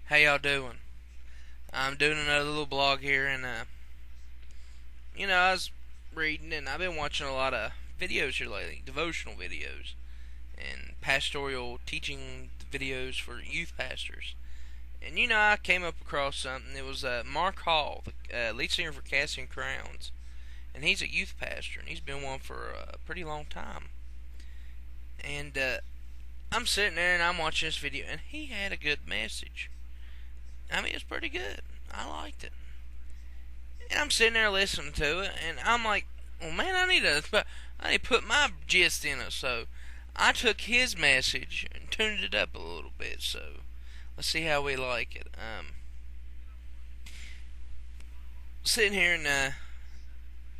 How y'all doing? I'm doing another little blog here, and I was reading, and I've been watching a lot of videos here lately, devotional videos, and pastoral teaching videos for youth pastors. And I came up across something. It was Mark Hall, the lead singer for Casting Crowns, and he's a youth pastor, and he's been one for a pretty long time. And I'm sitting there and I'm watching this video, and he had a good message. I mean, it's pretty good. I liked it. And I'm sitting there listening to it, and I'm like, well, man, I need to put my gist in it. So I took his message and tuned it up a little bit. So let's see how we like it. Sitting here, and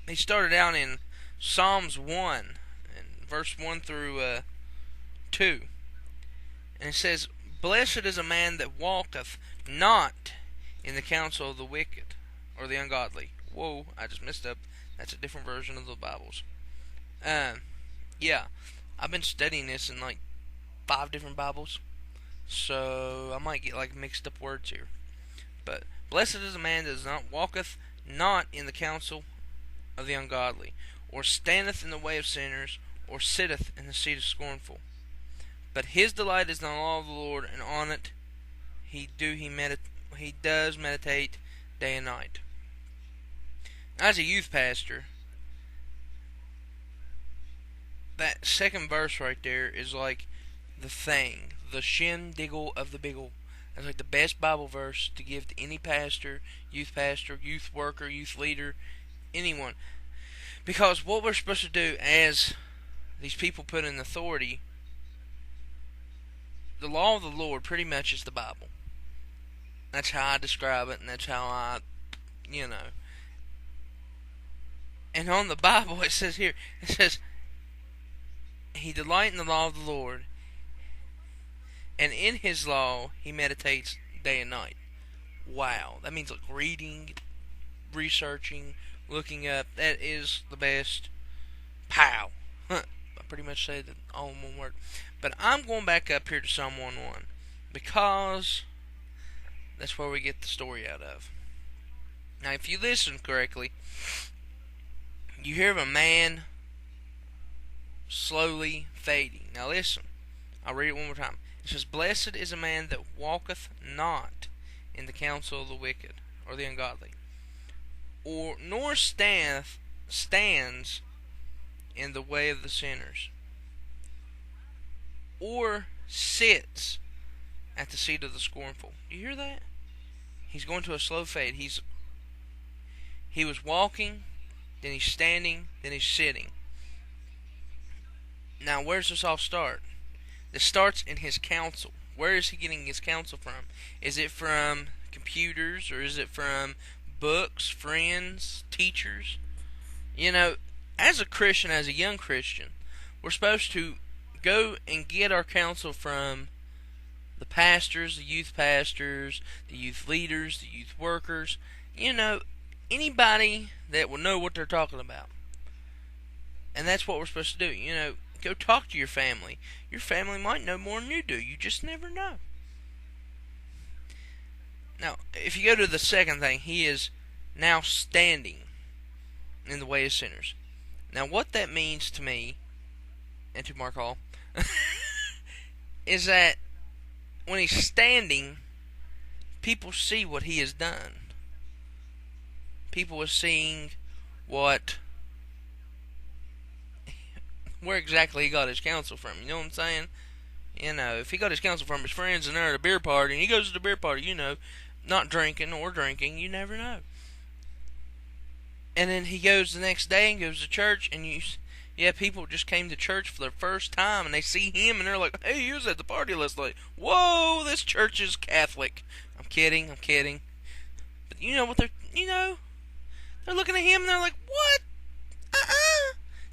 he started out in Psalms 1, and verse 1 through 2. And it says, "Blessed is a man that walketh not in the counsel of the wicked, or the ungodly." Whoa, I just messed up. That's a different version of the Bibles. Yeah, I've been studying this in like 5 different Bibles, so I might get like mixed up words here. But blessed is a man that does not walketh not in the counsel of the ungodly, or standeth in the way of sinners, or sitteth in the seat of scornful. But his delight is in the law of the Lord, and on it he does meditate day and night. As a youth pastor, that second verse right there is like the thing, the shindiggle of the biggle. That's like the best Bible verse to give to any pastor, youth worker, youth leader, anyone. Because what we're supposed to do as these people put in authority, the law of the Lord pretty much is the Bible. That's how I describe it, and that's how I. And on the Bible it says here, it says, he delight in the law of the Lord, and in his law he meditates day and night. Wow, that means like reading, researching, looking up. That is the best. Pow. I pretty much say that all in one word. But I'm going back up here to Psalm 1:1 because that's where we get the story out of. Now, if you listen correctly, you hear of a man slowly fading. Now listen, I'll read it one more time. It says, "Blessed is a man that walketh not in the counsel of the wicked, or the ungodly, nor stands in the way of the sinners, or sits at the seat of the scornful." You hear that? He's going to a slow fade. He was walking, then he's standing, then he's sitting. Now, where's this all start? This starts in his counsel. Where is he getting his counsel from? Is it from computers, or is it from books, friends, teachers? As a Christian, as a young Christian, we're supposed to go and get our counsel from the pastors, the youth leaders, the youth workers. Anybody that will know what they're talking about. And that's what we're supposed to do. Go talk to your family. Your family might know more than you do. You just never know. Now, if you go to the second thing, he is now standing in the way of sinners. Now, what that means to me, and to Mark Hall, is that when he's standing, people see what he has done. People are seeing where exactly he got his counsel from. You know what I'm saying? If he got his counsel from his friends and they're at a beer party, and he goes to the beer party, not drinking or drinking, you never know. And then he goes the next day and goes to church, and people just came to church for the first time, and they see him, and they're like, "Hey, you was at the party last night. Whoa, this church is Catholic." I'm kidding. But you know what they're looking at him, and they're like, "What?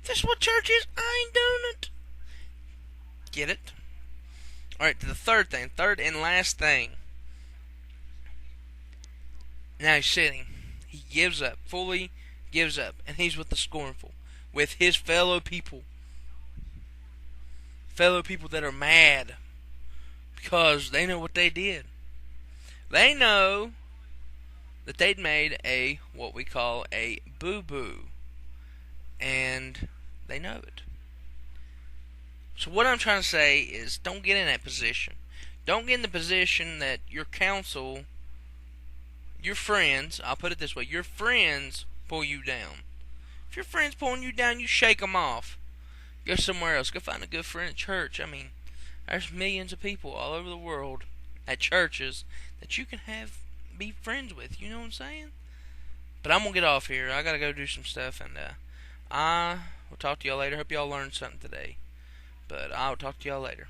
This is what church is? I ain't doing it." Get it? Alright, to the third and last thing. Now he's sitting. He fully gives up, and he's with the scornful, with his fellow people that are mad because they know what they did. They know that they'd made a what we call a boo-boo, and they know it. So what I'm trying to say is, don't get in that position. Don't get in the position that your counsel, your friends, I'll put it this way, your friends pull you down. If your friend's pulling you down, you shake them off. Go somewhere else. Go find a good friend at church. I mean, there's millions of people all over the world at churches that you can be friends with. You know what I'm saying? But I'm gonna get off here. I gotta go do some stuff, and I will talk to y'all later. Hope y'all learned something today. But I'll talk to y'all later.